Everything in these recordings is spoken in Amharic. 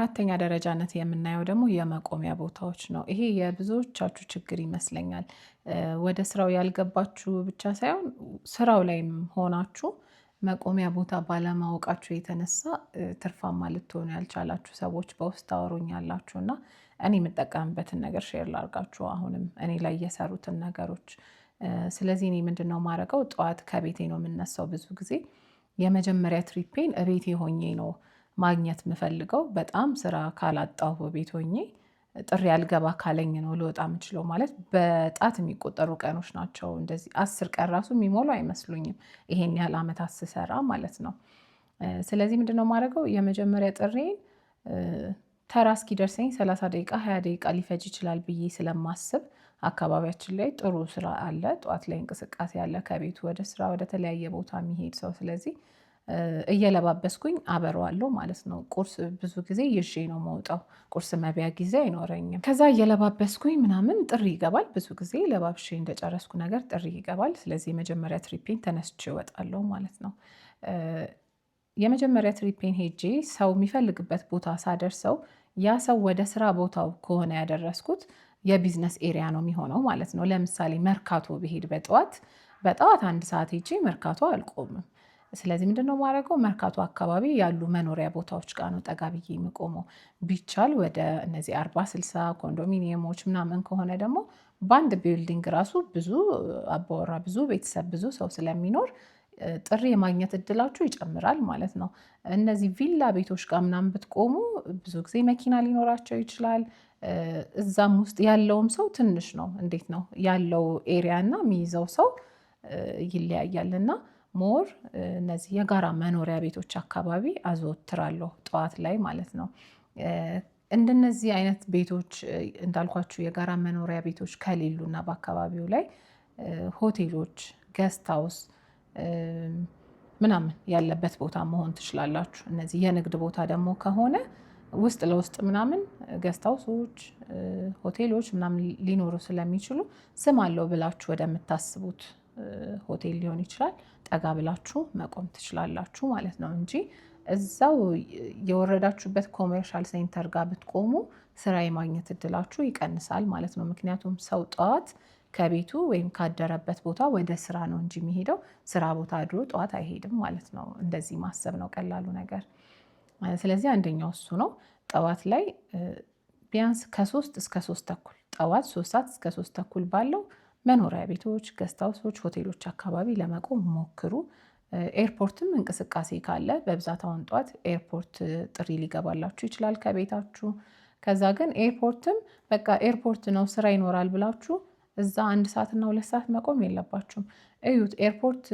በአራተኛ ደረጃነት የምናየው ደግሞ የመቆሚያ ቦታዎች ነው። ይሄ የብዙዎቻችሁ ችግር ይመስለኛል። ወደ ስራው ያልገባችሁ ብቻ ሳይሆን ስራው ላይም ሆናችሁ መቆሚያ ቦታ ባለማወቃችሁ የተነሳ ትርፋማ ልትሆኑ ያልቻላችሁ ሰዎች በውስጥ ታወሩኛላችሁ እና እኔ የምጠቀምበትን ነገር ሼር ላርጋችሁ አሁንም እኔ ላይ የሰሩትን ነገሮች። ስለዚህ እኔ ምንድነው የማደርገው? ጠዋት ከቤቴ ነው የምነሳው ብዙ ጊዜ የመጀመሪያ ትሪፔን እቤቴ ሆኜ ነው ማግኘት የምፈልገው። በጣም ስራ ካላጣሁ በቤት ሆኜ ጥሪ አልገባ ካለኝ ነው ልወጣ የምችለው። ማለት በጣት የሚቆጠሩ ቀኖች ናቸው። እንደዚህ 10 ቀን ራሱ የሚሞሉ አይመስሉኝም ይሄን ያህል አመታት ስሰራ ማለት ነው። ስለዚህ ምንድነው የማደርገው? የመጀመሪያ ጥሪዬን ተራ እስኪደርሰኝ 30 ደቂቃ 20 ደቂቃ ሊፈጅ ይችላል ብዬ ስለማስብ አካባቢያችን ላይ ጥሩ ስራ አለ። ጠዋት ላይ እንቅስቃሴ አለ ከቤቱ ወደ ስራ ወደ ተለያየ ቦታ የሚሄድ ሰው። ስለዚህ እየለባበስኩኝ አበረዋለሁ ማለት ነው። ቁርስ ብዙ ጊዜ ይዤ ነው የምወጣው። ቁርስ መብያ ጊዜ አይኖረኝም። ከዛ እየለባበስኩኝ ምናምን ጥሪ ይገባል። ብዙ ጊዜ ለባብሼ እንደጨረስኩ ነገር ጥሪ ይገባል። ስለዚህ የመጀመሪያ ትሪፔን ተነስቼ እወጣለሁ ማለት ነው። የመጀመሪያ ትሪፔን ሄጄ ሰው የሚፈልግበት ቦታ ሳደርሰው ያ ሰው ወደ ስራ ቦታው ከሆነ ያደረስኩት የቢዝነስ ኤሪያ ነው የሚሆነው ማለት ነው። ለምሳሌ መርካቶ ብሄድ በጠዋት 1 ሰዓት ሄጄ መርካቶ አልቆምም። ስለዚህ ምንድነው የማደርገው? መርካቶ አካባቢ ያሉ መኖሪያ ቦታዎች ጋር ነው ጠጋ ብዬ የምቆመው። ቢቻል ወደ እነዚህ 40-60 ኮንዶሚኒየሞች ምናምን ከሆነ ደግሞ በአንድ ቢልዲንግ ራሱ ብዙ አባወራ ብዙ ቤተሰብ ብዙ ሰው ስለሚኖር ጥሪ የማግኘት እድላችሁ ይጨምራል ማለት ነው። እነዚህ ቪላ ቤቶች ጋር ምናምን ብትቆሙ ብዙ ጊዜ መኪና ሊኖራቸው ይችላል። እዛም ውስጥ ያለውም ሰው ትንሽ ነው። እንዴት ነው ያለው ኤሪያ እና የሚይዘው ሰው ይለያያል። እና ሞር እነዚህ የጋራ መኖሪያ ቤቶች አካባቢ አዘወትራለሁ ጠዋት ላይ ማለት ነው። እንደነዚህ አይነት ቤቶች እንዳልኳችሁ የጋራ መኖሪያ ቤቶች ከሌሉና በአካባቢው ላይ ሆቴሎች ገስት ሃውስ ምናምን ያለበት ቦታ መሆን ትችላላችሁ። እነዚህ የንግድ ቦታ ደግሞ ከሆነ ውስጥ ለውስጥ ምናምን ገስት ሃውሶች ሆቴሎች ምናምን ሊኖሩ ስለሚችሉ ስም አለው ብላችሁ ወደምታስቡት ሆቴል ሊሆን ይችላል ጠጋ ብላችሁ መቆም ትችላላችሁ ማለት ነው። እንጂ እዛው የወረዳችሁበት ኮሜርሻል ሴንተር ጋር ብትቆሙ ስራ የማግኘት እድላችሁ ይቀንሳል ማለት ነው። ምክንያቱም ሰው ጠዋት ከቤቱ ወይም ካደረበት ቦታ ወደ ስራ ነው እንጂ የሚሄደው ስራ ቦታ አድሮ ጠዋት አይሄድም ማለት ነው። እንደዚህ ማሰብ ነው ቀላሉ ነገር። ስለዚህ አንደኛው እሱ ነው። ጠዋት ላይ ቢያንስ ከ3 እስከ 3 ተኩል ጠዋት 3 ሰዓት እስከ 3 ተኩል ባለው መኖሪያ ቤቶች ገስት ሃውሶች ሆቴሎች አካባቢ ለመቆም ሞክሩ። ኤርፖርትም እንቅስቃሴ ካለ በብዛት አሁን ጠዋት ኤርፖርት ጥሪ ሊገባላችሁ ይችላል ከቤታችሁ። ከዛ ግን ኤርፖርትም በቃ ኤርፖርት ነው ስራ ይኖራል ብላችሁ እዛ 1 ሰዓት እና 2 ሰዓት መቆም የለባችሁም። እዩት ኤርፖርት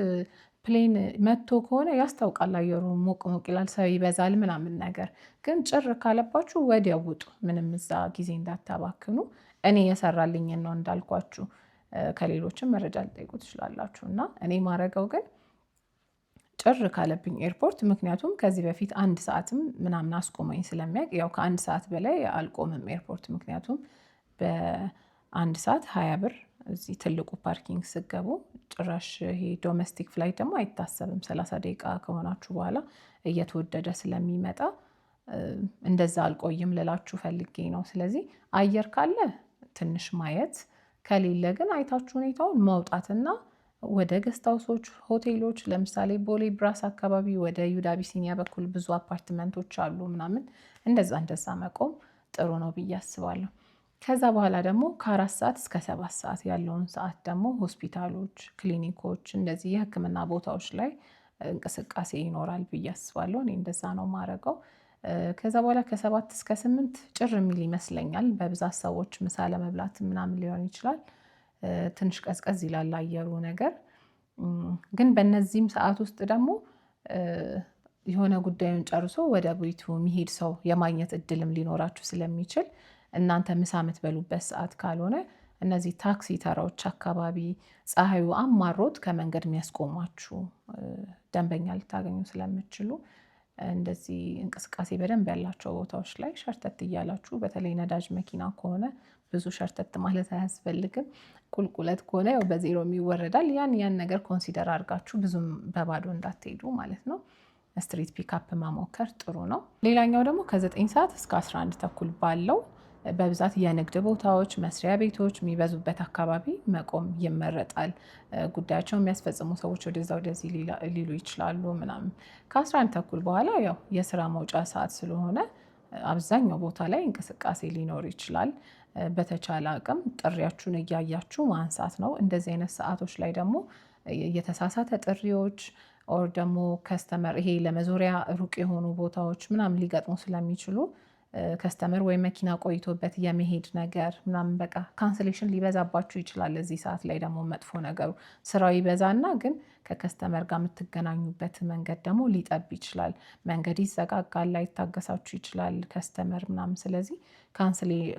ፕሌን መጥቶ ከሆነ ያስታውቃል። አየሩ ሞቅ ሞቅ ይላል ሰው ይበዛል ምናምን ነገር ግን ጭር ካለባችሁ ወዲያው ውጡ። ምንም እዛ ጊዜ እንዳታባክኑ። እኔ የሰራልኝን ነው እንዳልኳችሁ። ከሌሎችም መረጃ ልጠይቁ ትችላላችሁ። እና እኔ ማረገው ግን ጭር ካለብኝ ኤርፖርት ምክንያቱም ከዚህ በፊት 1 ሰዓትም ምናምን አስቆመኝ ስለሚያውቅ ያው ከ1 ሰዓት በላይ አልቆምም ኤርፖርት። ምክንያቱም በ1 ሰዓት 20 ብር እዚህ ትልቁ ፓርኪንግ ስገቡ ጭራሽ ይሄ ዶሜስቲክ ፍላይት ደግሞ አይታሰብም 30 ደቂቃ ከሆናችሁ በኋላ እየተወደደ ስለሚመጣ እንደዛ አልቆይም ልላችሁ ፈልጌ ነው። ስለዚህ አየር ካለ ትንሽ ማየት ከሌለ ግን አይታችሁ ሁኔታውን መውጣትና ወደ ገስት ሃውሶች ሆቴሎች ለምሳሌ ቦሌ ብራስ አካባቢ ወደ ይሁዳ አቢሲኒያ በኩል ብዙ አፓርትመንቶች አሉ ምናምን እንደዛ መቆም ጥሩ ነው ብዬ አስባለሁ። ከዛ በኋላ ደግሞ ከ4 ሰዓት እስከ 7 ሰዓት ያለውን ሰዓት ደግሞ ሆስፒታሎች ክሊኒኮች እንደዚህ የህክምና ቦታዎች ላይ እንቅስቃሴ ይኖራል ብዬ አስባለሁ። እኔ እንደዛ ነው የማደርገው። ከዛ በኋላ ከ7 እስከ 8 ጭር የሚል ይመስለኛል። በብዛት ሰዎች ምሳ ለመብላት ምናምን ሊሆን ይችላል። ትንሽ ቀዝቀዝ ይላል አየሩ ነገር። ግን በእነዚህም ሰዓት ውስጥ ደግሞ የሆነ ጉዳዩን ጨርሶ ወደ ቤቱ የሚሄድ ሰው የማግኘት እድልም ሊኖራችሁ ስለሚችል እናንተ ምሳ የምትበሉበት ሰዓት ካልሆነ እነዚህ ታክሲ ተራዎች አካባቢ ፀሐዩ አማሮት ከመንገድ የሚያስቆማችሁ ደንበኛ ልታገኙ ስለምትችሉ እንደዚህ እንቅስቃሴ በደንብ ያላቸው ቦታዎች ላይ ሸርተት እያላችሁ በተለይ ነዳጅ መኪና ከሆነ ብዙ ሸርተት ማለት አያስፈልግም። ቁልቁለት ከሆነ ያው በዜሮ ይወረዳል። ያን ነገር ኮንሲደር አድርጋችሁ ብዙም በባዶ እንዳትሄዱ ማለት ነው። ስትሪት ፒካፕ መሞከር ጥሩ ነው። ሌላኛው ደግሞ ከ9 ሰዓት እስከ 11 ተኩል ባለው በብዛት የንግድ ቦታዎች፣ መስሪያ ቤቶች የሚበዙበት አካባቢ መቆም ይመረጣል። ጉዳያቸውን የሚያስፈጽሙ ሰዎች ወደዛ ወደዚህ ሊሉ ይችላሉ ምናምን። ከ11 ተኩል በኋላ ያው የስራ መውጫ ሰዓት ስለሆነ አብዛኛው ቦታ ላይ እንቅስቃሴ ሊኖር ይችላል። በተቻለ አቅም ጥሪያችሁን እያያችሁ ማንሳት ነው። እንደዚህ አይነት ሰዓቶች ላይ ደግሞ የተሳሳተ ጥሪዎች ኦር ደግሞ ከስተመር ይሄ ለመዞሪያ ሩቅ የሆኑ ቦታዎች ምናምን ሊገጥሙ ስለሚችሉ ከስተመር ወይ መኪና ቆይቶበት የመሄድ ነገር ምናምን በቃ ካንስሌሽን ሊበዛባችሁ ይችላል። እዚህ ሰዓት ላይ ደግሞ መጥፎ ነገሩ ስራው ይበዛና ግን ከከስተመር ጋር የምትገናኙበት መንገድ ደግሞ ሊጠብ ይችላል። መንገድ ይዘጋጋል፣ ላይታገሳችሁ ይችላል ከስተመር ምናምን። ስለዚህ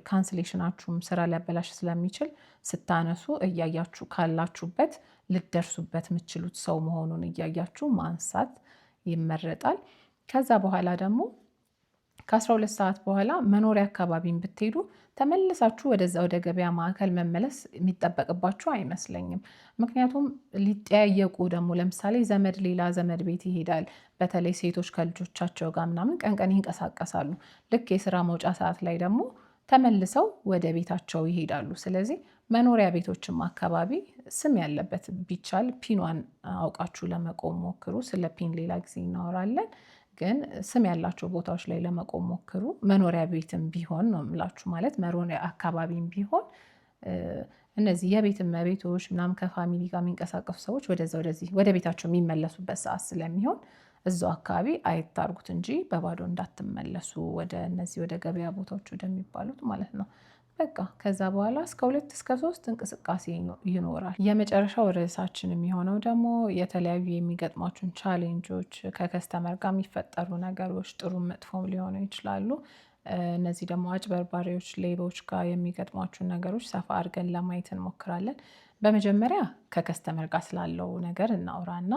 ካንስሌሽናችሁም ስራ ሊያበላሽ ስለሚችል ስታነሱ እያያችሁ ካላችሁበት ልትደርሱበት የምትችሉት ሰው መሆኑን እያያችሁ ማንሳት ይመረጣል። ከዛ በኋላ ደግሞ ከ12 ሰዓት በኋላ መኖሪያ አካባቢን ብትሄዱ ተመልሳችሁ ወደዛ ወደ ገበያ ማዕከል መመለስ የሚጠበቅባችሁ አይመስለኝም። ምክንያቱም ሊጠያየቁ ደግሞ ለምሳሌ ዘመድ ሌላ ዘመድ ቤት ይሄዳል። በተለይ ሴቶች ከልጆቻቸው ጋር ምናምን ቀን ቀን ይንቀሳቀሳሉ። ልክ የስራ መውጫ ሰዓት ላይ ደግሞ ተመልሰው ወደ ቤታቸው ይሄዳሉ። ስለዚህ መኖሪያ ቤቶችም አካባቢ ስም ያለበት ቢቻል ፒኗን አውቃችሁ ለመቆም ሞክሩ። ስለ ፒን ሌላ ጊዜ እናወራለን። ግን ስም ያላቸው ቦታዎች ላይ ለመቆም ሞክሩ። መኖሪያ ቤትም ቢሆን ነው የምላችሁ፣ ማለት መኖሪያ አካባቢም ቢሆን እነዚህ የቤት እመቤቶች ምናምን ከፋሚሊ ጋር የሚንቀሳቀሱ ሰዎች ወደዛ ወደዚህ ወደ ቤታቸው የሚመለሱበት ሰዓት ስለሚሆን እዛው አካባቢ አይታርጉት እንጂ በባዶ እንዳትመለሱ ወደ እነዚህ ወደ ገበያ ቦታዎች ወደሚባሉት ማለት ነው። በቃ ከዛ በኋላ እስከ 2 እስከ 3 እንቅስቃሴ ይኖራል። የመጨረሻው ርዕሳችን የሚሆነው ደግሞ የተለያዩ የሚገጥሟችሁን ቻሌንጆች፣ ከከስተመር ጋር የሚፈጠሩ ነገሮች ጥሩ መጥፎም ሊሆኑ ይችላሉ። እነዚህ ደግሞ አጭበርባሪዎች፣ ሌቦች ጋር የሚገጥሟችሁን ነገሮች ሰፋ አድርገን ለማየት እንሞክራለን። በመጀመሪያ ከከስተመር ጋር ስላለው ነገር እናውራና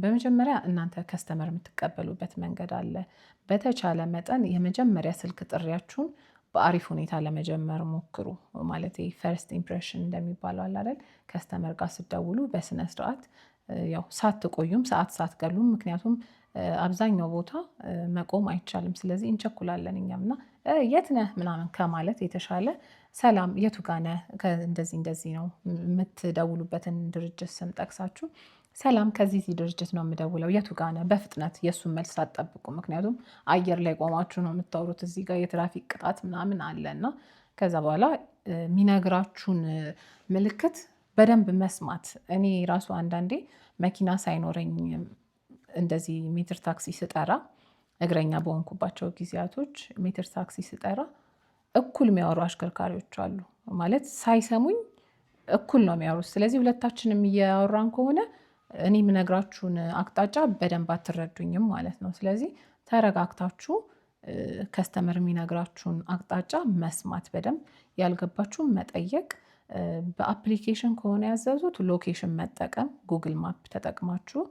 በመጀመሪያ እናንተ ከስተመር የምትቀበሉበት መንገድ አለ። በተቻለ መጠን የመጀመሪያ ስልክ ጥሪያችሁን በአሪፍ ሁኔታ ለመጀመር ሞክሩ። ማለት ፈርስት ኢምፕሬሽን እንደሚባለው አለ አይደል? ከስተመር ጋር ስትደውሉ በስነ ስርዓት ያው ሳትቆዩም ሰዓት ሳትገሉም፣ ምክንያቱም አብዛኛው ቦታ መቆም አይቻልም። ስለዚህ እንቸኩላለን እኛም እና የት ነህ ምናምን ከማለት የተሻለ ሰላም የቱ ጋ ነህ፣ እንደዚህ እንደዚህ ነው የምትደውሉበትን ድርጅት ስም ጠቅሳችሁ ሰላም ከዚህ ድርጅት ነው የምደውለው የቱ ጋ ነህ፣ በፍጥነት የእሱን መልስ አትጠብቁ። ምክንያቱም አየር ላይ ቆማችሁ ነው የምታወሩት፣ እዚህ ጋር የትራፊክ ቅጣት ምናምን አለና ከዛ በኋላ የሚነግራችሁን ምልክት በደንብ መስማት። እኔ ራሱ አንዳንዴ መኪና ሳይኖረኝ እንደዚህ ሜትር ታክሲ ስጠራ፣ እግረኛ በሆንኩባቸው ጊዜያቶች ሜትር ታክሲ ስጠራ እኩል የሚያወሩ አሽከርካሪዎች አሉ። ማለት ሳይሰሙኝ እኩል ነው የሚያወሩት። ስለዚህ ሁለታችንም እያወራን ከሆነ እኔ የምነግራችሁን አቅጣጫ በደንብ አትረዱኝም ማለት ነው። ስለዚህ ተረጋግታችሁ ከስተመር የሚነግራችሁን አቅጣጫ መስማት፣ በደንብ ያልገባችሁን መጠየቅ። በአፕሊኬሽን ከሆነ ያዘዙት ሎኬሽን መጠቀም፣ ጉግል ማፕ ተጠቅማችሁ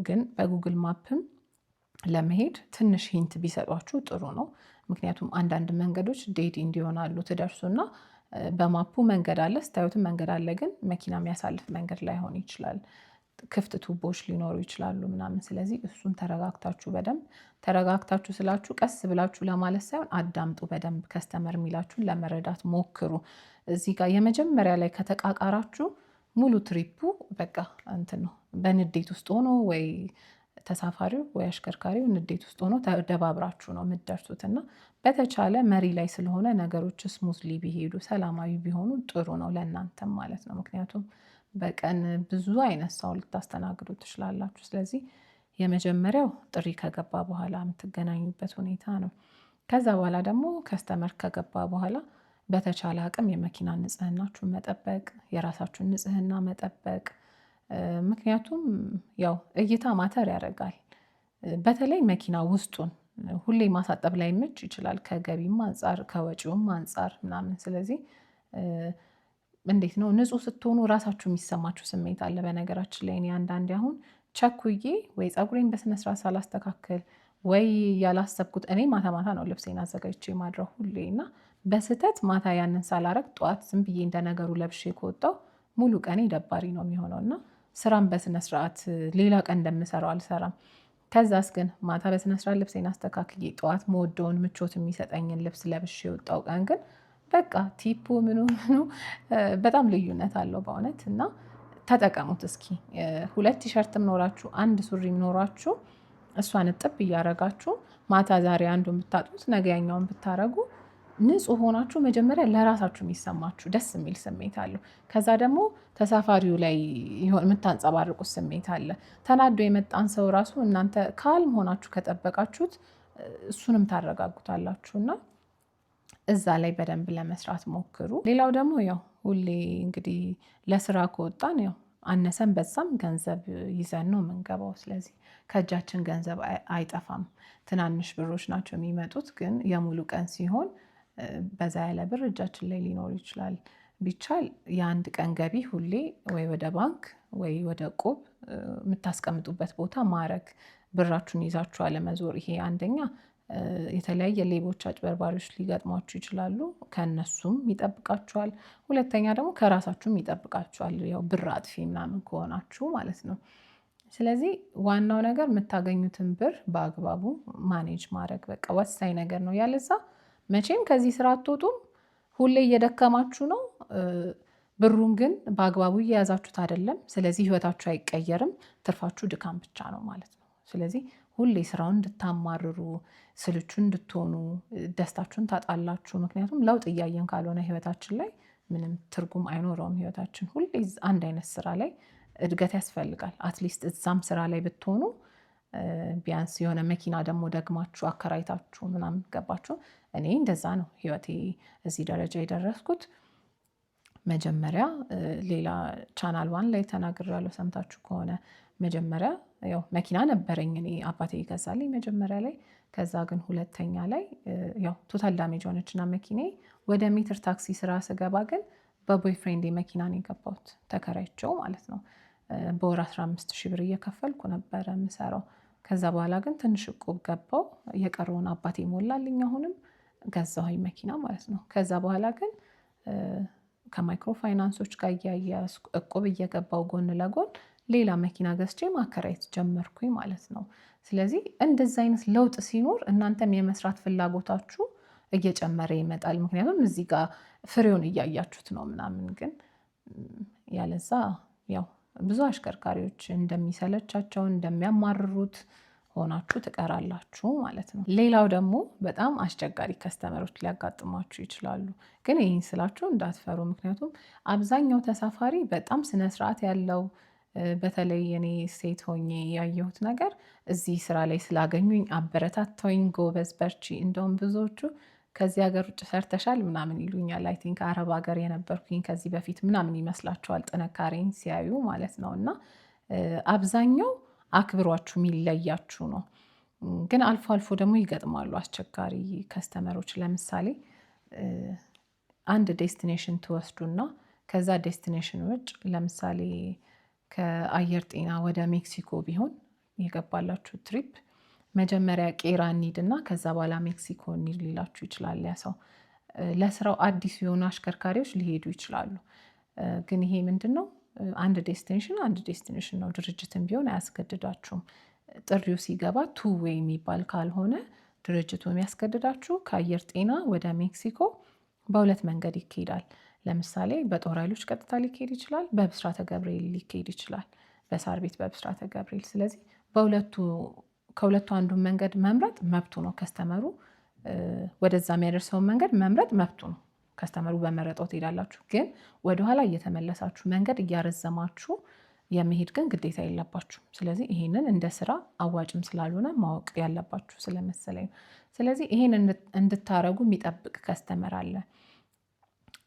ግን በጉግል ማፕም ለመሄድ ትንሽ ሂንት ቢሰጧችሁ ጥሩ ነው። ምክንያቱም አንዳንድ መንገዶች ዴድ እንዲሆናሉ ትደርሱና በማፑ መንገድ አለ፣ ስታዩትም መንገድ አለ፣ ግን መኪና የሚያሳልፍ መንገድ ላይሆን ይችላል። ክፍት ቱቦች ሊኖሩ ይችላሉ ምናምን። ስለዚህ እሱን ተረጋግታችሁ በደንብ ተረጋግታችሁ ስላችሁ ቀስ ብላችሁ ለማለት ሳይሆን አዳምጡ በደንብ። ከስተመር የሚላችሁን ለመረዳት ሞክሩ። እዚህ ጋር የመጀመሪያ ላይ ከተቃቃራችሁ ሙሉ ትሪፑ በቃ እንትን ነው፣ በንዴት ውስጥ ሆኖ ወይ ተሳፋሪው ወይ አሽከርካሪው ንዴት ውስጥ ሆኖ ተደባብራችሁ ነው የምትደርሱት። እና በተቻለ መሪ ላይ ስለሆነ ነገሮች ስሙዝሊ ቢሄዱ ሰላማዊ ቢሆኑ ጥሩ ነው ለእናንተም ማለት ነው። ምክንያቱም በቀን ብዙ አይነት ሰው ልታስተናግዱ ትችላላችሁ። ስለዚህ የመጀመሪያው ጥሪ ከገባ በኋላ የምትገናኙበት ሁኔታ ነው። ከዛ በኋላ ደግሞ ከስተመር ከገባ በኋላ በተቻለ አቅም የመኪና ንጽህናችሁን መጠበቅ፣ የራሳችሁን ንጽህና መጠበቅ። ምክንያቱም ያው እይታ ማተር ያደርጋል። በተለይ መኪና ውስጡን ሁሌ ማሳጠብ ላይ ምች ይችላል፣ ከገቢም አንጻር ከወጪውም አንጻር ምናምን። ስለዚህ እንዴት ነው ንጹህ ስትሆኑ ራሳችሁ የሚሰማችሁ ስሜት አለ። በነገራችን ላይ እኔ አንዳንዴ አሁን ቸኩዬ ወይ ፀጉሬን በስነስርዓት ሳላስተካከል ወይ ያላሰብኩት፣ እኔ ማታ ማታ ነው ልብሴን አዘጋጅቼ ማድረው ሁሌ እና በስህተት ማታ ያንን ሳላረግ ጠዋት ዝም ብዬ እንደነገሩ ለብሼ ከወጣው ሙሉ ቀኔ ደባሪ ነው የሚሆነው እና ስራም በስነስርዓት ሌላ ቀን እንደምሰራው አልሰራም። ከዛስ ግን ማታ በስነ ስርዓት ልብሴን አስተካክዬ ጠዋት መወደውን ምቾት የሚሰጠኝን ልብስ ለብሼ የወጣው ቀን ግን በቃ ቲፑ ምኑ ምኑ በጣም ልዩነት አለው በእውነት። እና ተጠቀሙት እስኪ 2 ቲሸርትም ኖራችሁ 1 ሱሪም ኖራችሁ እሷን እጥብ እያረጋችሁ ማታ ዛሬ አንዱን ብታጡት ነገ ያኛውን ብታረጉ ንጹህ ሆናችሁ መጀመሪያ ለራሳችሁ የሚሰማችሁ ደስ የሚል ስሜት አለው። ከዛ ደግሞ ተሳፋሪው ላይ የምታንጸባርቁት ስሜት አለ። ተናዶ የመጣን ሰው ራሱ እናንተ ካልም ሆናችሁ ከጠበቃችሁት እሱንም ታረጋጉታላችሁ። እና እዛ ላይ በደንብ ለመስራት ሞክሩ። ሌላው ደግሞ ያው ሁሌ እንግዲህ ለስራ ከወጣን ያው አነሰን በዛም ገንዘብ ይዘን ነው የምንገባው። ስለዚህ ከእጃችን ገንዘብ አይጠፋም። ትናንሽ ብሮች ናቸው የሚመጡት፣ ግን የሙሉ ቀን ሲሆን በዛ ያለ ብር እጃችን ላይ ሊኖር ይችላል። ቢቻል የአንድ ቀን ገቢ ሁሌ ወይ ወደ ባንክ ወይ ወደ እቁብ የምታስቀምጡበት ቦታ ማድረግ፣ ብራችሁን ይዛችሁ አለመዞር። ይሄ አንደኛ የተለያየ ሌቦች፣ አጭበርባሪዎች ሊገጥሟችሁ ይችላሉ፣ ከነሱም ይጠብቃችኋል። ሁለተኛ ደግሞ ከራሳችሁም ይጠብቃችኋል፣ ያው ብር አጥፊ ምናምን ከሆናችሁ ማለት ነው። ስለዚህ ዋናው ነገር የምታገኙትን ብር በአግባቡ ማኔጅ ማድረግ በቃ ወሳኝ ነገር ነው። ያለዛ መቼም ከዚህ ስራ አትወጡም። ሁሌ እየደከማችሁ ነው፣ ብሩን ግን በአግባቡ እየያዛችሁት አይደለም። ስለዚህ ህይወታችሁ አይቀየርም፣ ትርፋችሁ ድካም ብቻ ነው ማለት ነው። ስለዚህ ሁሌ ስራውን እንድታማርሩ፣ ስልቹ እንድትሆኑ፣ ደስታችሁን ታጣላችሁ። ምክንያቱም ለውጥ እያየን ካልሆነ ህይወታችን ላይ ምንም ትርጉም አይኖረውም። ህይወታችን ሁሌ አንድ አይነት ስራ ላይ እድገት ያስፈልጋል። አትሊስት እዛም ስራ ላይ ብትሆኑ ቢያንስ የሆነ መኪና ደግሞ ደግማችሁ አከራይታችሁ ምናምን ገባችሁ። እኔ እንደዛ ነው ህይወቴ እዚህ ደረጃ የደረስኩት። መጀመሪያ ሌላ ቻናል 1 ላይ ተናግሬያለሁ፣ ሰምታችሁ ከሆነ መጀመሪያ ያው መኪና ነበረኝ እኔ አባቴ ይገዛልኝ መጀመሪያ ላይ። ከዛ ግን ሁለተኛ ላይ ያው ቶታል ዳሜጅ ሆነችና መኪናዬ። ወደ ሜትር ታክሲ ስራ ስገባ ግን በቦይፍሬንድ መኪና ነው የገባሁት፣ ተከራይቼው ማለት ነው። በወር 15,000 ብር እየከፈልኩ ነበረ የምሰራው። ከዛ በኋላ ግን ትንሽ እቁብ ገባው፣ የቀረውን አባቴ ሞላልኝ። አሁንም ገዛሁኝ መኪና ማለት ነው። ከዛ በኋላ ግን ከማይክሮ ፋይናንሶች ጋር እያያዝኩ እቁብ እየገባው ጎን ለጎን ሌላ መኪና ገዝቼ ማከራየት ጀመርኩኝ ማለት ነው። ስለዚህ እንደዚህ አይነት ለውጥ ሲኖር እናንተም የመስራት ፍላጎታችሁ እየጨመረ ይመጣል። ምክንያቱም እዚህ ጋር ፍሬውን እያያችሁት ነው ምናምን። ግን ያለዛ ያው ብዙ አሽከርካሪዎች እንደሚሰለቻቸው እንደሚያማርሩት ሆናችሁ ትቀራላችሁ ማለት ነው። ሌላው ደግሞ በጣም አስቸጋሪ ከስተመሮች ሊያጋጥሟችሁ ይችላሉ። ግን ይህን ስላችሁ እንዳትፈሩ፣ ምክንያቱም አብዛኛው ተሳፋሪ በጣም ስነስርዓት ያለው፣ በተለይ እኔ ሴት ሆኜ ያየሁት ነገር እዚህ ስራ ላይ ስላገኙኝ አበረታተውኝ፣ ጎበዝ በርቺ፣ እንደውም ብዙዎቹ ከዚህ ሀገር ውጭ ሰርተሻል ምናምን ይሉኛል። አይ ቲንክ አረብ ሀገር የነበርኩኝ ከዚህ በፊት ምናምን ይመስላቸዋል ጥንካሬን ሲያዩ ማለት ነው። እና አብዛኛው አክብሯችሁ የሚለያችሁ ነው። ግን አልፎ አልፎ ደግሞ ይገጥማሉ አስቸጋሪ ከስተመሮች። ለምሳሌ አንድ ዴስቲኔሽን ትወስዱና ከዛ ዴስቲኔሽን ውጭ ለምሳሌ ከአየር ጤና ወደ ሜክሲኮ ቢሆን የገባላችሁ ትሪፕ፣ መጀመሪያ ቄራ እንሂድና ከዛ በኋላ ሜክሲኮ እንሂድ ሊላችሁ ይችላል ያ ሰው። ለስራው አዲስ የሆኑ አሽከርካሪዎች ሊሄዱ ይችላሉ። ግን ይሄ ምንድን ነው? አንድ ዴስቲኔሽን ነው። ድርጅትን ቢሆን አያስገድዳችሁም። ጥሪው ሲገባ ቱ ዌይ የሚባል ካልሆነ ድርጅቱ የሚያስገድዳችሁ ከአየር ጤና ወደ ሜክሲኮ በሁለት መንገድ ይካሄዳል። ለምሳሌ በጦር ኃይሎች ቀጥታ ሊካሄድ ይችላል፣ በብስራተ ገብርኤል ሊካሄድ ይችላል፣ በሳር ቤት በብስራተ ገብርኤል። ስለዚህ ከሁለቱ አንዱን መንገድ መምረጥ መብቱ ነው። ከስተመሩ ወደዛ የሚያደርሰውን መንገድ መምረጥ መብቱ ነው። ከስተመሩ በመረጠው ትሄዳላችሁ። ግን ወደኋላ እየተመለሳችሁ መንገድ እያረዘማችሁ የመሄድ ግን ግዴታ የለባችሁ። ስለዚህ ይሄንን እንደ ስራ አዋጭም ስላልሆነ ማወቅ ያለባችሁ ስለመሰለኝ። ስለዚህ ይሄን እንድታረጉ የሚጠብቅ ከስተመር አለ።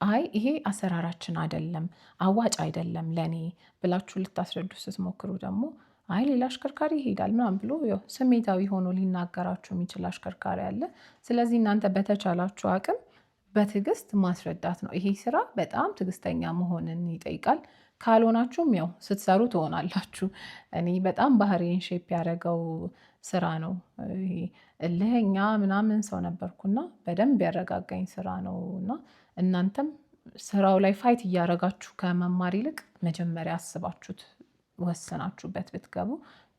አይ ይሄ አሰራራችን አይደለም፣ አዋጭ አይደለም ለኔ ብላችሁ ልታስረዱ ስትሞክሩ ደግሞ አይ ሌላ አሽከርካሪ ይሄዳል ምናምን ብሎ ስሜታዊ ሆኖ ሊናገራችሁ የሚችል አሽከርካሪ አለ። ስለዚህ እናንተ በተቻላችሁ አቅም በትዕግስት ማስረዳት ነው። ይሄ ስራ በጣም ትዕግስተኛ መሆንን ይጠይቃል። ካልሆናችሁም ያው ስትሰሩ ትሆናላችሁ። እኔ በጣም ባህሪን ሼፕ ያደረገው ስራ ነው። እልህኛ ምናምን ሰው ነበርኩና በደንብ ያረጋጋኝ ስራ ነው። እና እናንተም ስራው ላይ ፋይት እያረጋችሁ ከመማር ይልቅ መጀመሪያ አስባችሁት ወሰናችሁበት ብትገቡ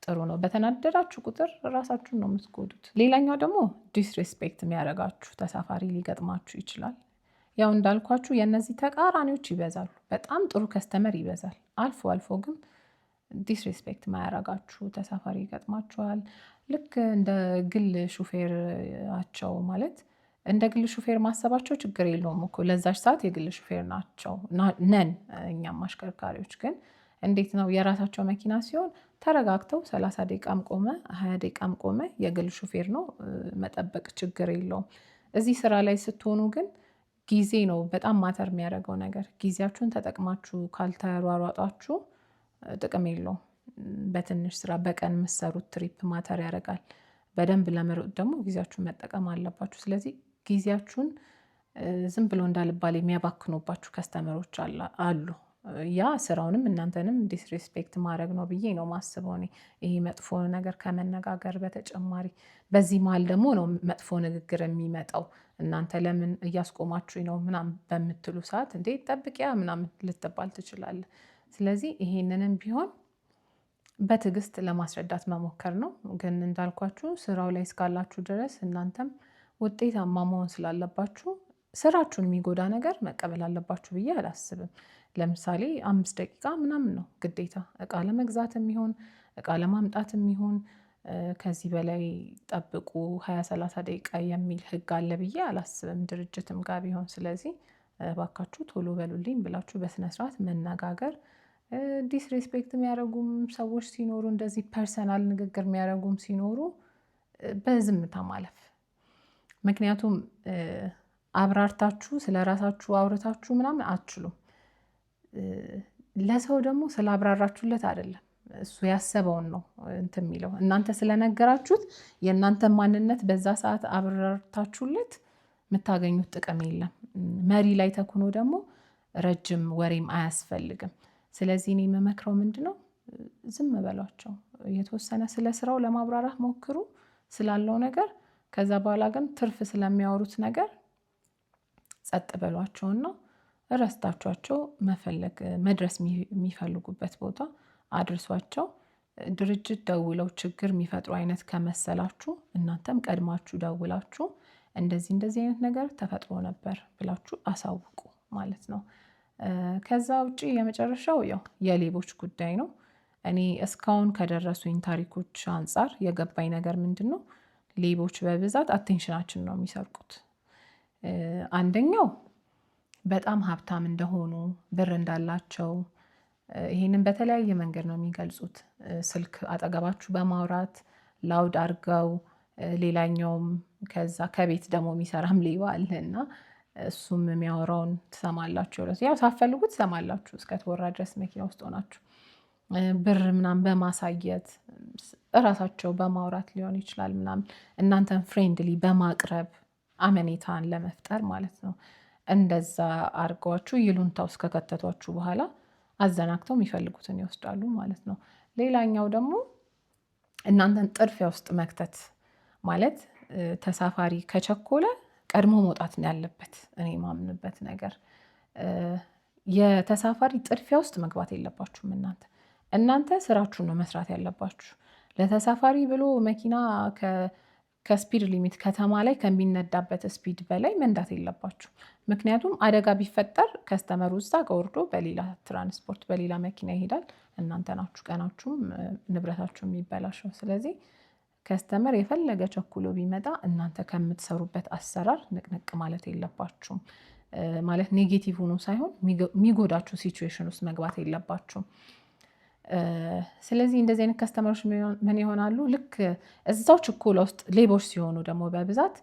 ጥሩ ነው። በተናደዳችሁ ቁጥር ራሳችሁን ነው የምትጎዱት። ሌላኛው ደግሞ ዲስሬስፔክት የሚያደርጋችሁ ተሳፋሪ ሊገጥማችሁ ይችላል። ያው እንዳልኳችሁ የእነዚህ ተቃራኒዎች ይበዛሉ። በጣም ጥሩ ከስተመር ይበዛል። አልፎ አልፎ ግን ዲስሬስፔክት ማያረጋችሁ ተሳፋሪ ይገጥማችኋል። ልክ እንደ ግል ሹፌራቸው ማለት እንደ ግል ሹፌር ማሰባቸው ችግር የለውም እኮ ለዛች ሰዓት የግል ሹፌር ናቸው ነን እኛም አሽከርካሪዎች። ግን እንዴት ነው የራሳቸው መኪና ሲሆን ተረጋግተው 30 ደቂቃም ቆመ 20 ደቂቃም ቆመ የግል ሹፌር ነው መጠበቅ ችግር የለውም። እዚህ ስራ ላይ ስትሆኑ ግን ጊዜ ነው በጣም ማተር የሚያደርገው ነገር። ጊዜያችሁን ተጠቅማችሁ ካልተሯሯጣችሁ ጥቅም የለውም። በትንሽ ስራ በቀን የምትሰሩት ትሪፕ ማተር ያደርጋል። በደንብ ለመሮጥ ደግሞ ጊዜያችሁን መጠቀም አለባችሁ። ስለዚህ ጊዜያችሁን ዝም ብሎ እንዳልባል የሚያባክኑባችሁ ከስተመሮች አሉ። ያ ስራውንም እናንተንም ዲስሬስፔክት ማድረግ ነው ብዬ ነው ማስበው እኔ። ይሄ መጥፎ ነገር ከመነጋገር በተጨማሪ በዚህ መሀል ደግሞ ነው መጥፎ ንግግር የሚመጣው። እናንተ ለምን እያስቆማችሁ ነው ምናምን በምትሉ ሰዓት እንዴ ጠብቂያ ምናምን ልትባል ትችላለህ። ስለዚህ ይሄንንም ቢሆን በትዕግስት ለማስረዳት መሞከር ነው። ግን እንዳልኳችሁ ስራው ላይ እስካላችሁ ድረስ እናንተም ውጤታማ መሆን ስላለባችሁ ስራችሁን የሚጎዳ ነገር መቀበል አለባችሁ ብዬ አላስብም። ለምሳሌ 5 ደቂቃ ምናምን ነው ግዴታ እቃ ለመግዛት የሚሆን እቃ ለማምጣት የሚሆን ከዚህ በላይ ጠብቁ 20-30 ደቂቃ የሚል ህግ አለ ብዬ አላስብም ድርጅትም ጋር ቢሆን። ስለዚህ እባካችሁ ቶሎ በሉልኝ ብላችሁ በስነስርዓት መነጋገር። ዲስሬስፔክት የሚያደርጉም ሰዎች ሲኖሩ እንደዚህ ፐርሰናል ንግግር የሚያደርጉም ሲኖሩ በዝምታ ማለፍ። ምክንያቱም አብራርታችሁ ስለ ራሳችሁ አውርታችሁ ምናምን አትችሉም። ለሰው ደግሞ ስላብራራችሁለት አይደለም እሱ ያሰበውን ነው እንትን የሚለው። እናንተ ስለነገራችሁት የእናንተ ማንነት በዛ ሰዓት አብራርታችሁለት የምታገኙት ጥቅም የለም። መሪ ላይ ተኩኖ ደግሞ ረጅም ወሬም አያስፈልግም። ስለዚህ እኔ የምመክረው ምንድነው ዝም በሏቸው። የተወሰነ ስለ ስራው ለማብራራት ሞክሩ ስላለው ነገር። ከዛ በኋላ ግን ትርፍ ስለሚያወሩት ነገር ጸጥ በሏቸውና ረስታችኋቸው መድረስ የሚፈልጉበት ቦታ አድርሷቸው። ድርጅት ደውለው ችግር የሚፈጥሩ አይነት ከመሰላችሁ እናንተም ቀድማችሁ ደውላችሁ እንደዚህ አይነት ነገር ተፈጥሮ ነበር ብላችሁ አሳውቁ ማለት ነው። ከዛ ውጪ የመጨረሻው ያው የሌቦች ጉዳይ ነው። እኔ እስካሁን ከደረሱኝ ታሪኮች አንፃር የገባኝ ነገር ምንድነው ሌቦች በብዛት አቴንሽናችን ነው የሚሰርቁት። አንደኛው በጣም ሀብታም እንደሆኑ ብር እንዳላቸው ይሄንን በተለያየ መንገድ ነው የሚገልጹት። ስልክ አጠገባችሁ በማውራት ላውድ አድርገው። ሌላኛውም ከዛ ከቤት ደግሞ የሚሰራም ሌባ አለና እሱም የሚያወራውን ትሰማላችሁ። ያው ሳትፈልጉት ትሰማላችሁ እስከተወራ ድረስ መኪና ውስጥ ሆናችሁ። ብር ምናምን በማሳየት እራሳቸው በማውራት ሊሆን ይችላል ምናምን እናንተን ፍሬንድሊ በማቅረብ አመኔታን ለመፍጠር ማለት ነው። እንደዛ አድርገዋችሁ ይሉንታ ውስጥ ከከተቷችሁ በኋላ አዘናግተው የሚፈልጉትን ይወስዳሉ ማለት ነው። ሌላኛው ደግሞ እናንተን ጥድፊያ ውስጥ መክተት ማለት ተሳፋሪ ከቸኮለ ቀድሞ መውጣት ነው ያለበት። እኔ የማምንበት ነገር የተሳፋሪ ጥድፊያ ውስጥ መግባት የለባችሁም። እናንተ ስራችሁን ነው መስራት ያለባችሁ። ለተሳፋሪ ብሎ መኪና ከስፒድ ሊሚት ከተማ ላይ ከሚነዳበት ስፒድ በላይ መንዳት የለባችሁ። ምክንያቱም አደጋ ቢፈጠር ከስተመሩ እዛ ወርዶ በሌላ ትራንስፖርት በሌላ መኪና ይሄዳል። እናንተ ናችሁ ቀናችሁም ንብረታችሁም የሚበላሸው። ስለዚህ ከስተመር የፈለገ ቸኩሎ ቢመጣ እናንተ ከምትሰሩበት አሰራር ንቅንቅ ማለት የለባችሁም። ማለት ኔጌቲቭ ሆኖ ሳይሆን የሚጎዳችሁ ሲቹዌሽን ውስጥ መግባት የለባችሁም። ስለዚህ እንደዚህ አይነት ከስተመሮች ምን ይሆናሉ? ልክ እዛው ችኮላ ውስጥ ሌቦች ሲሆኑ ደግሞ በብዛት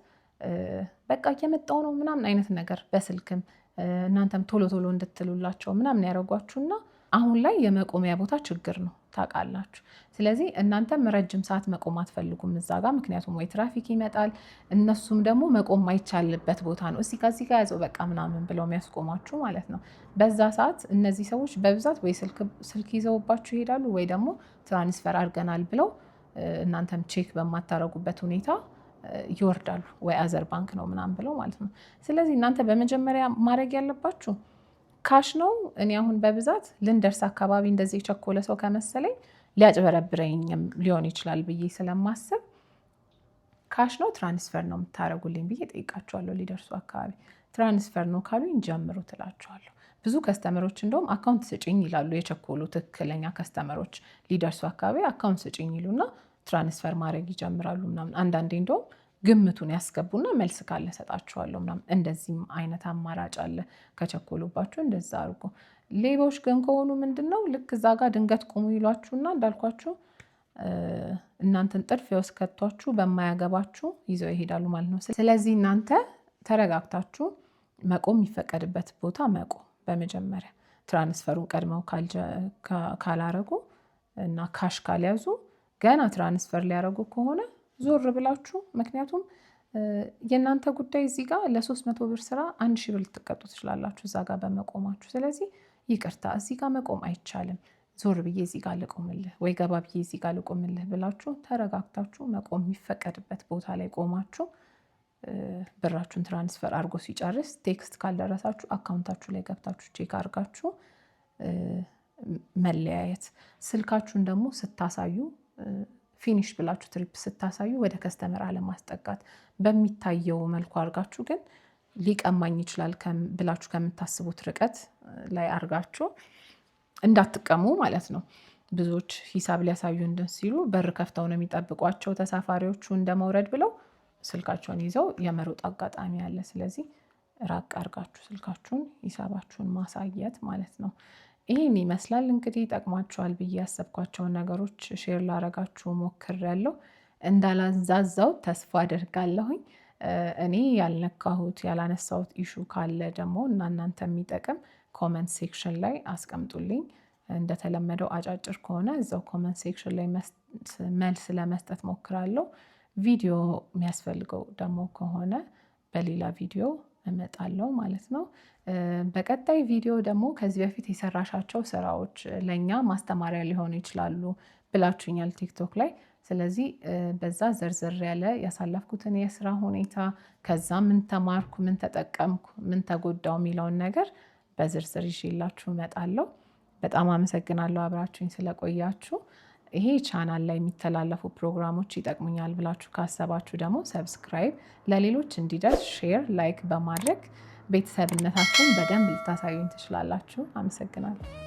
በቃ እየመጣው ነው ምናምን አይነት ነገር በስልክም እናንተም ቶሎ ቶሎ እንድትሉላቸው ምናምን ያደርጓችሁና አሁን ላይ የመቆሚያ ቦታ ችግር ነው ታውቃላችሁ። ስለዚህ እናንተም ረጅም ሰዓት መቆም አትፈልጉም እዛ ጋር። ምክንያቱም ወይ ትራፊክ ይመጣል፣ እነሱም ደግሞ መቆም ማይቻልበት ቦታ ነው። እዚህ ጋር ያዘው በቃ ምናምን ብለው የሚያስቆማችሁ ማለት ነው። በዛ ሰዓት እነዚህ ሰዎች በብዛት ወይ ስልክ ይዘውባችሁ ይሄዳሉ ወይ ደግሞ ትራንስፈር አድርገናል ብለው እናንተም ቼክ በማታረጉበት ሁኔታ ይወርዳሉ። ወይ አዘር ባንክ ነው ምናምን ብለው ማለት ነው። ስለዚህ እናንተ በመጀመሪያ ማድረግ ያለባችሁ ካሽ ነው። እኔ አሁን በብዛት ልንደርስ አካባቢ እንደዚህ የቸኮለ ሰው ከመሰለኝ ሊያጭበረብረኝም ሊሆን ይችላል ብዬ ስለማስብ ካሽ ነው ትራንስፈር ነው የምታደርጉልኝ ብዬ ጠይቃቸዋለሁ። ሊደርሱ አካባቢ ትራንስፈር ነው ካሉኝ ጀምሩ ትላቸዋለሁ። ብዙ ከስተመሮች እንደውም አካውንት ስጭኝ ይላሉ። የቸኮሉ ትክክለኛ ከስተመሮች ሊደርሱ አካባቢ አካውንት ስጭኝ ይሉና ትራንስፈር ማድረግ ይጀምራሉ ምናምን። አንዳንዴ እንደውም ግምቱን ያስገቡና መልስ ካለ ሰጣቸዋለሁ ምናምን። እንደዚህም አይነት አማራጭ አለ። ከቸኮሉባችሁ እንደዛ አድርጎ። ሌቦች ግን ከሆኑ ምንድን ነው ልክ እዛ ጋር ድንገት ቁሙ ይሏችሁና እንዳልኳችሁ እናንተን ጥድፊያ ውስጥ ከቷችሁ በማያገባችሁ ይዘው ይሄዳሉ ማለት ነው። ስለዚህ እናንተ ተረጋግታችሁ መቆም የሚፈቀድበት ቦታ መቆም። በመጀመሪያ ትራንስፈሩን ቀድመው ካላረጉ እና ካሽ ካልያዙ ገና ትራንስፈር ሊያደርጉ ከሆነ ዞር ብላችሁ፣ ምክንያቱም የእናንተ ጉዳይ እዚህ ጋር ለ300 ብር ስራ 1000 ብር ልትቀጡ ትችላላችሁ እዛ ጋር በመቆማችሁ። ስለዚህ ይቅርታ እዚህ ጋር መቆም አይቻልም፣ ዞር ብዬ እዚህ ጋር ልቆምልህ ወይ ገባ ብዬ እዚህ ጋር ልቆምልህ ብላችሁ ተረጋግታችሁ መቆም የሚፈቀድበት ቦታ ላይ ቆማችሁ ብራችሁን ትራንስፈር አድርጎ ሲጨርስ ቴክስት ካልደረሳችሁ አካውንታችሁ ላይ ገብታችሁ ቼክ አድርጋችሁ መለያየት። ስልካችሁን ደግሞ ስታሳዩ ፊኒሽ ብላችሁ ትሪፕ ስታሳዩ ወደ ከስተመር አለማስጠጋት። በሚታየው መልኩ አድርጋችሁ ግን ሊቀማኝ ይችላል ብላችሁ ከምታስቡት ርቀት ላይ አድርጋችሁ እንዳትቀሙ ማለት ነው። ብዙዎች ሂሳብ ሊያሳዩ ሲሉ በር ከፍተው ነው የሚጠብቋቸው ተሳፋሪዎቹ እንደመውረድ ብለው ስልካቸውን ይዘው የመሮጥ አጋጣሚ አለ። ስለዚህ ራቅ አድርጋችሁ ስልካችሁን ሂሳባችሁን ማሳየት ማለት ነው። ይህን ይመስላል እንግዲህ። ይጠቅማችኋል ብዬ ያሰብኳቸውን ነገሮች ሼር ላረጋችሁ ሞክሬያለሁ። እንዳላዛዛው ተስፋ አደርጋለሁኝ። እኔ ያልነካሁት ያላነሳሁት ኢሹ ካለ ደግሞ እናንተ የሚጠቅም ኮመንት ሴክሽን ላይ አስቀምጡልኝ። እንደተለመደው አጫጭር ከሆነ እዛው ኮመንት ሴክሽን ላይ መልስ ለመስጠት ሞክራለሁ። ቪዲዮ የሚያስፈልገው ደግሞ ከሆነ በሌላ ቪዲዮ እመጣለሁ ማለት ነው። በቀጣይ ቪዲዮ ደግሞ ከዚህ በፊት የሰራሻቸው ስራዎች ለእኛ ማስተማሪያ ሊሆኑ ይችላሉ ብላችሁኛል ቲክቶክ ላይ። ስለዚህ በዛ ዘርዘር ያለ ያሳለፍኩትን የስራ ሁኔታ፣ ከዛ ምን ተማርኩ፣ ምን ተጠቀምኩ፣ ምን ተጎዳው የሚለውን ነገር በዝርዝር ይዤላችሁ እመጣለሁ። በጣም አመሰግናለሁ አብራችሁኝ ስለቆያችሁ። ይሄ ቻናል ላይ የሚተላለፉ ፕሮግራሞች ይጠቅሙኛል ብላችሁ ካሰባችሁ ደግሞ ሰብስክራይብ፣ ለሌሎች እንዲደርስ ሼር፣ ላይክ በማድረግ ቤተሰብነታችሁን በደንብ ልታሳዩኝ ትችላላችሁ። አመሰግናለሁ።